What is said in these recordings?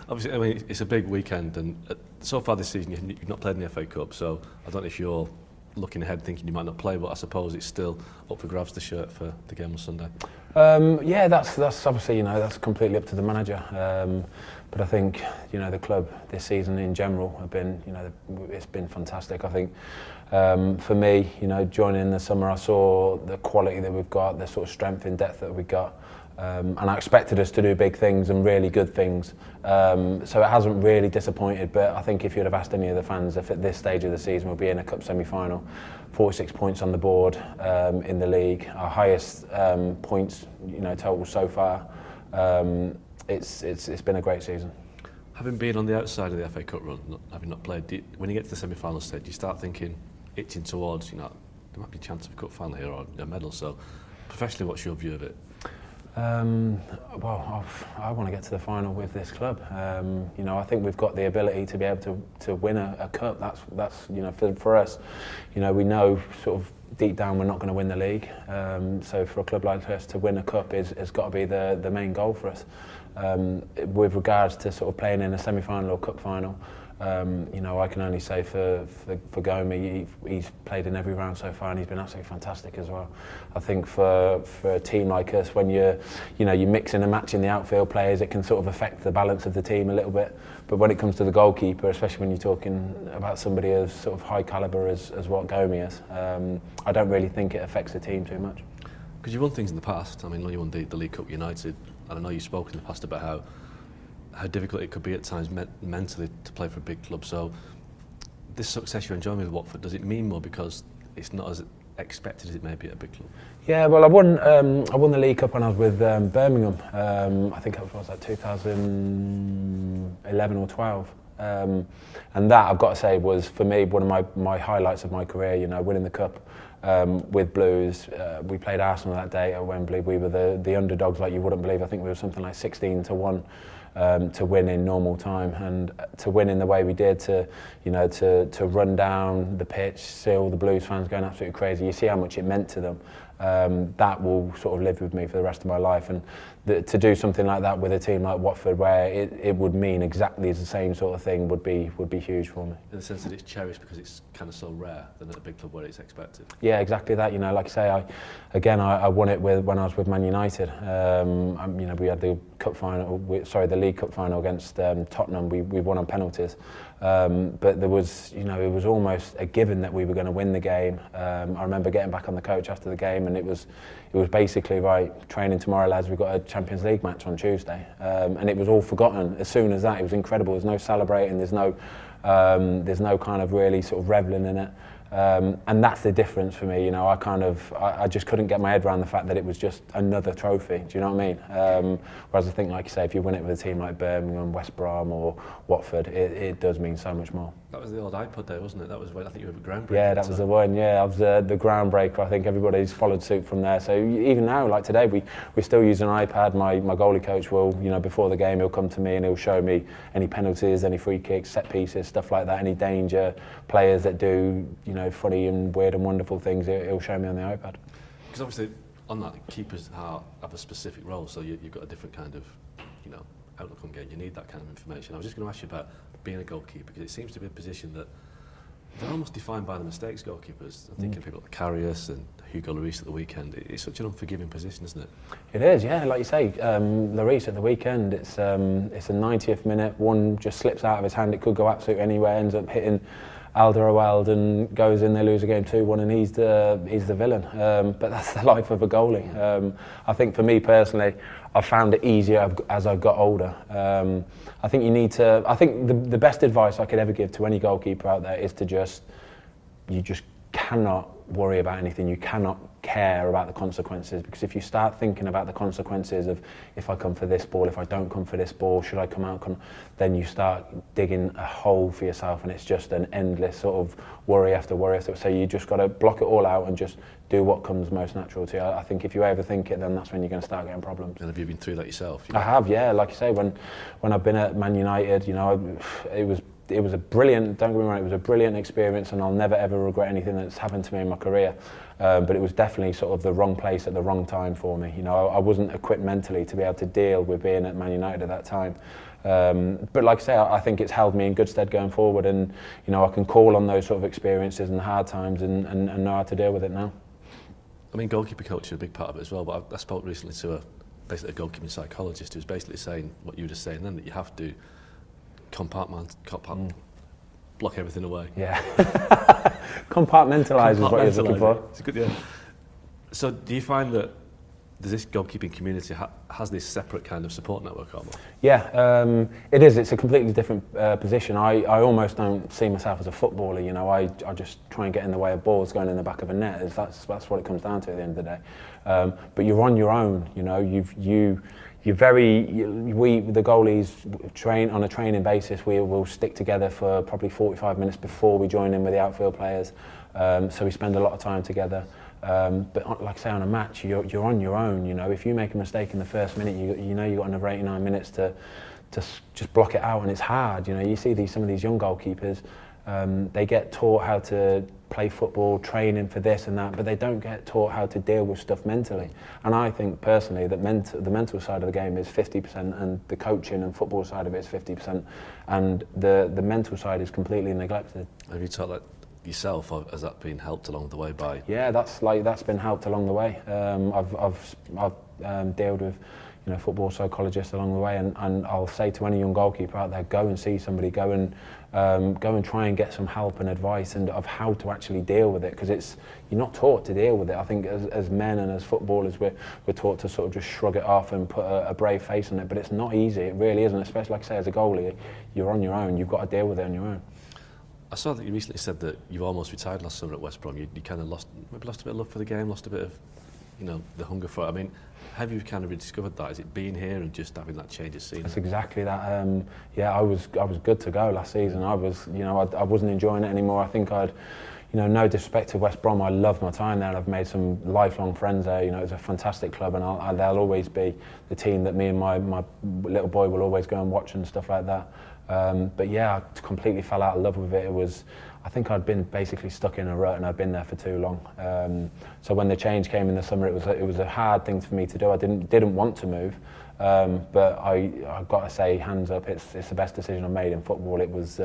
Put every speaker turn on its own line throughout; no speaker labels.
Obviously, I mean, it's a big weekend, and so far this season you've not played in the FA Cup, so I don't know if you're looking ahead thinking you might not play, but I suppose it's still up for grabs, the shirt for the game on Sunday.
Yeah, that's obviously, that's completely up to the manager. But I think, the club this season in general have been, it's been fantastic. I think for me, joining in the summer, I saw the quality that we've got, the sort of strength and depth that we've got. And I expected us to do big things and really good things. So it hasn't really disappointed, but I think if you'd have asked any of the fans if at this stage of the season we'll be in a cup semi-final, 46 points on the board in the league, our highest points total so far. It's been a great season.
Having been on the outside of the FA Cup run, having not played, when you get to the semi-final stage, you start thinking, itching towards, there might be a chance of a cup final here or a medal. So professionally, what's your view of it?
Well, I want to get to the final with this club. I think we've got the ability to be able to win a cup. That's for us. We know sort of deep down we're not going to win the league. So for a club like us to win a cup has got to be the main goal for us. With regards to sort of playing in a semi-final or cup final, I can only say for Gomi, he's played in every round so far and he's been absolutely fantastic as well. I think for a team like us, when you're mixing and matching the outfield players, it can sort of affect the balance of the team a little bit. But when it comes to the goalkeeper, especially when you're talking about somebody as sort of high calibre as what Gomi is, I don't really think it affects the team too much.
Because you've won things in the past. I mean, you won the League Cup United, and I know you've spoken in the past about how difficult it could be at times mentally to play for a big club. So this success you're enjoying with Watford, does it mean more because it's not as expected as it may be at a big club? Yeah,
well, I won the League Cup when I was with Birmingham. I think it was like 2011 or 12. And that, I've got to say, was for me one of my highlights of my career, winning the Cup with Blues. We played Arsenal that day at Wembley. We were the underdogs like you wouldn't believe. I think we were something like 16-1. To win in normal time, and to win in the way we did, to run down the pitch, see all the Blues fans going absolutely crazy. You see how much it meant to them. That will sort of live with me for the rest of my life, and to do something like that with a team like Watford, where it would mean exactly the same sort of thing, would be huge for me.
In the sense that it's cherished because it's kind of so rare than at a big club where it's expected.
Yeah, exactly that. Like I say, I won it when I was with Man United. We had the cup final, the League Cup final against Tottenham. We won on penalties. But there was, it was almost a given that we were going to win the game. I remember getting back on the coach after the game, and it was basically, right, training tomorrow, lads, we've got a Champions League match on Tuesday. And it was all forgotten as soon as that. It was incredible. There's no celebrating, there's no kind of really sort of revelling in it. And that's the difference for me. I just couldn't get my head around the fact that it was just another trophy. Do you know what I mean? Whereas I think, like you say, if you win it with a team like Birmingham, West Brom or Watford, it does mean so much more.
That was the old iPod day, wasn't it? That was when I think you were a groundbreaker.
Yeah, that was the one. Yeah, I was the groundbreaker. I think everybody's followed suit from there. So even now, like today, we still use an iPad. My goalie coach will, before the game, he'll come to me and he'll show me any penalties, any free kicks, set pieces, stuff like that, any danger, players that do, funny and weird and wonderful things. He'll show me on the iPad.
Because obviously, on that, keepers have a specific role, so you've got a different kind of, outlook on game. You need that kind of information. I was just going to ask you about being a goalkeeper, because it seems to be a position that they're almost defined by the mistakes, goalkeepers. I'm thinking of people like Karius and Hugo Lloris at the weekend. It's such an unforgiving position, isn't it?
It is, yeah. Like you say, Lloris at the weekend, it's a 90th minute, one just slips out of his hand. It could go absolutely anywhere, ends up hitting Alderweireld and goes in, they lose a game 2-1, and he's the villain. But that's the life of a goalie. I think for me personally, I've found it easier as I've got older. I think the best advice I could ever give to any goalkeeper out there is you just cannot worry about anything. You cannot care about the consequences, because if you start thinking about the consequences of, if I come for this ball, if I don't come for this ball, should I come out, then you start digging a hole for yourself, and it's just an endless sort of worry after worry after. So you just got to block it all out and just do what comes most natural to you. I think if you overthink it, then that's when you're going to start getting problems.
And have you been through that yourself?
I have, yeah. Like I say, when I've been at Man United, it was it was a brilliant, don't get me wrong, it was a brilliant experience, and I'll never ever regret anything that's happened to me in my career. But it was definitely sort of the wrong place at the wrong time for me. You know, I wasn't equipped mentally to be able to deal with being at Man United at that time. But like I say, I think it's held me in good stead going forward, and you know, I can call on those sort of experiences and hard times and know how to deal with it now.
I mean, goalkeeper coach is a big part of it as well, but I spoke recently to basically a goalkeeping psychologist who's basically saying what you were just saying then, that you have to block everything away.
Yeah. Compartmentalise is what you're looking for.
It's good, yeah. So do you find that this goalkeeping community has this separate kind of support network almost?
Yeah, it is. It's a completely different position. I almost don't see myself as a footballer. You know, I just try and get in the way of balls going in the back of a net. That's what it comes down to at the end of the day. But you're on your own. You know, the goalies train on a training basis. We will stick together for probably 45 minutes before we join in with the outfield players. So we spend a lot of time together. But like I say, on a match, you're on your own. You know, if you make a mistake in the first minute, you know you've got another 89 minutes to just block it out, and it's hard. You know, you see some of these young goalkeepers, they get taught how to play football, training for this and that, but they don't get taught how to deal with stuff mentally. And I think personally that the mental side of the game is 50%, and the coaching and football side of it is 50%, and the mental side is completely neglected.
Have you taught that yourself, or has that been helped along the way by?
Yeah, that's been helped along the way. I've dealt with, you know, football psychologists along the way, and I'll say to any young goalkeeper out there, go and see somebody, go and try and get some help and advice and of how to actually deal with it, because you're not taught to deal with it. I think as men and as footballers, we're taught to sort of just shrug it off and put a brave face on it, but it's not easy. It really isn't, especially like I say, as a goalie, you're on your own. You've got to deal with it on your own.
I saw that you recently said that you almost retired last summer at West Brom. You kind of lost a bit of love for the game, lost a bit of, you know, the hunger for it. I mean, have you kind of rediscovered that? Is it being here and just having that change of scene?
That's exactly that. Yeah, I was good to go last season. I wasn't enjoying it anymore. I think I'd, you know, no disrespect to West Brom, I loved my time there, and I've made some lifelong friends there. You know, it's a fantastic club, and they'll always be the team that me and my little boy will always go and watch and stuff like that. But yeah, I completely fell out of love with it. I think I'd been basically stuck in a rut, and I'd been there for too long. So when the change came in the summer, it was a hard thing for me to do. I didn't want to move, but I've got to say, hands up, it's the best decision I've made in football. It was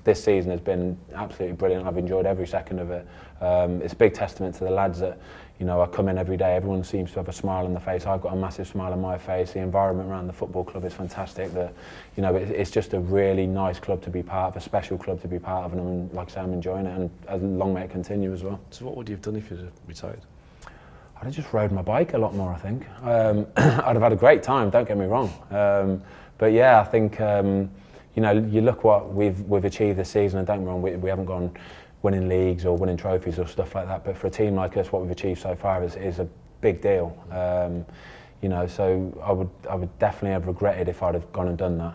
this season has been absolutely brilliant. I've enjoyed every second of it. It's a big testament to the lads that, you know, I come in every day, everyone seems to have a smile on their face. I've got a massive smile on my face. The environment around the football club is fantastic. You know, it's just a really nice club to be part of, a special club to be part of, and like I say, I'm enjoying it, and as long may it continue as well.
So what would you have done if you'd retired?
I'd have just rode my bike a lot more, I think. I'd have had a great time, don't get me wrong. But yeah, I think, you know, you look what we've achieved this season, and don't get me wrong, we haven't gone winning leagues or winning trophies or stuff like that, but for a team like us, what we've achieved so far is a big deal. You know, so I would definitely have regretted if I'd have gone and done that.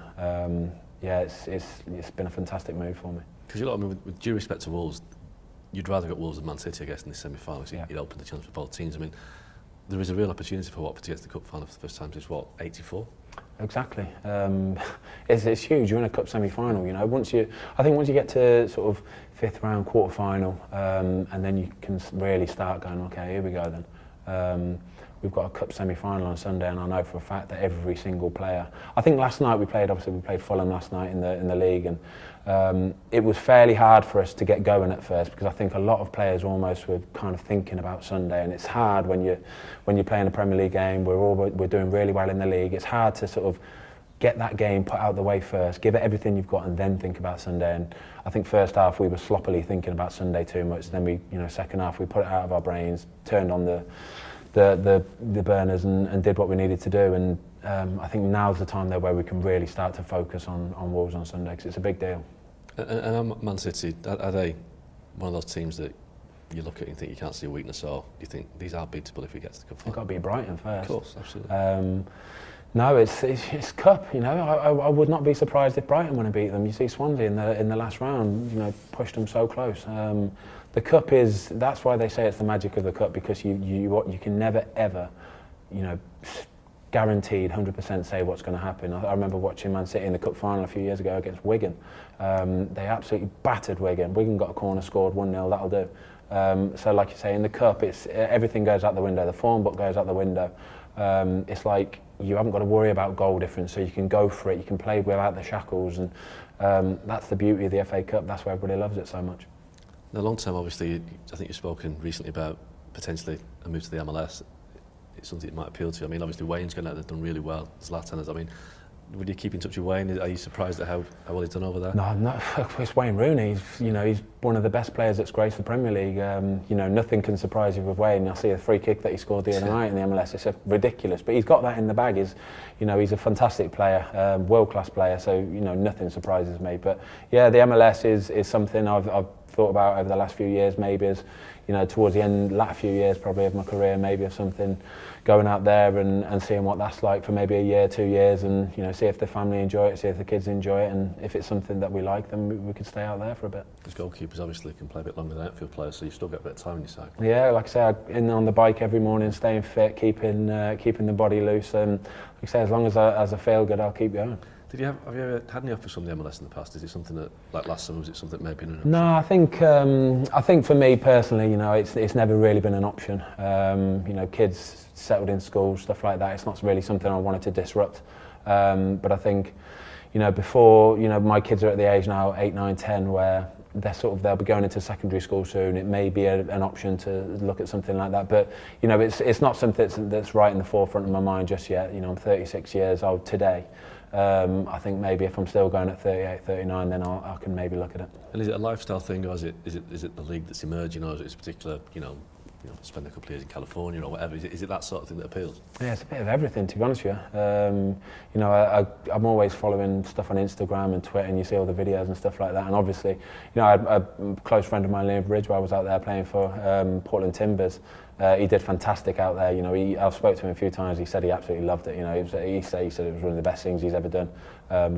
Yeah, it's been a fantastic move for me.
Because I mean, with due respect to Wolves, you'd rather get Wolves than Man City, I guess, in the semi-final. So you'd open the chance for both teams. I mean, there is a real opportunity for Watford to get to the cup final for the first time since, what, 84?
Exactly. It's huge. You're in a cup semi-final. You know, once you get to sort of fifth round, quarter final, and then you can really start going, okay, here we go then. We've got a cup semi-final on Sunday, and I know for a fact that every single player. I think last night we played Fulham last night in the league, and it was fairly hard for us to get going at first, because I think a lot of players almost were kind of thinking about Sunday, and it's hard when you're playing a Premier League game. We're doing really well in the league. It's hard to sort of get that game put out the way first, give it everything you've got, and then think about Sunday. And I think first half we were sloppily thinking about Sunday too much. Then second half we put it out of our brains, turned on the burners and did what we needed to do, and I think now's the time there where we can really start to focus on Wolves on Sunday, because it's a big deal.
And Man City, are they one of those teams that you look at and think you can't see a weakness, or do you think these are beatable if we get to the cup final?
You've got to beat Brighton first.
Of course, absolutely.
No, it's cup. You know, I would not be surprised if Brighton want to beat them. You see Swansea in the last round, you know, pushed them so close. The cup that's why they say it's the magic of the cup, because you can never ever, you know, guaranteed 100% say what's going to happen. I remember watching Man City in the cup final a few years ago against Wigan. They absolutely battered Wigan. Wigan got a corner, scored 1-0, that'll do. So like you say, in the cup, everything goes out the window. The form book goes out the window. It's like you haven't got to worry about goal difference, so you can go for it, you can play without the shackles, and that's the beauty of the FA Cup. That's why everybody loves it so much.
In the long term, obviously, I think you've spoken recently about potentially a move to the MLS. It's something that might appeal to you. I mean, obviously Wayne's gone out there, done really well. Zlatan has. I mean, would you keep in touch with Wayne? Are you surprised at how well he's done over there?
No, it's Wayne Rooney. He's one of the best players that's graced the Premier League. Nothing can surprise you with Wayne. I see a free kick that he scored the other night in the MLS. It's ridiculous, but he's got that in the bag. He's a fantastic player, world-class player. So nothing surprises me. But yeah, the MLS is something I've thought about over the last few years. Maybe as towards the latter few years probably of my career, maybe of something, going out there and seeing what that's like for maybe a year, 2 years, and see if the family enjoy it, see if the kids enjoy it, and if it's something that we like, then we could stay out there for a bit.
Because goalkeepers obviously can play a bit longer than outfield players, so you still get a bit of time on your side.
Yeah, like I say, in on the bike every morning, staying fit, keeping the body loose, and like I say, as long as I feel good, I'll keep going.
Have you ever had any offers from the MLS in the past? Is it something that, like last summer, was it something that maybe an option?
No, I think for me personally, it's never really been an option. Kids settled in school, stuff like that. It's not really something I wanted to disrupt. But I think, before, my kids are at the age now, 8, 9, 10, where they'll be going into secondary school soon. It may be an option to look at something like that, but it's not something that's right in the forefront of my mind just yet. I'm 36 years old today. I think maybe if I'm still going at 38, 39, then I can maybe look at it.
And is it a lifestyle thing, or is it the league that's emerging, or is it a particular, spend a couple of years in California or whatever? Is it that sort of thing that appeals? Yeah,
it's a bit of everything, to be honest with you. I'm always following stuff on Instagram and Twitter, and you see all the videos and stuff like that. And obviously, I had a close friend of mine, Liam Ridge, where I was out there playing for Portland Timbers. He did fantastic out there. I spoke to him a few times. He said he absolutely loved it. He said it was one of the best things he's ever done,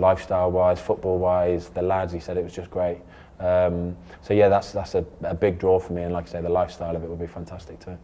lifestyle-wise, football-wise. The lads, he said it was just great. So yeah, that's a big draw for me. And like I say, the lifestyle of it would be fantastic too.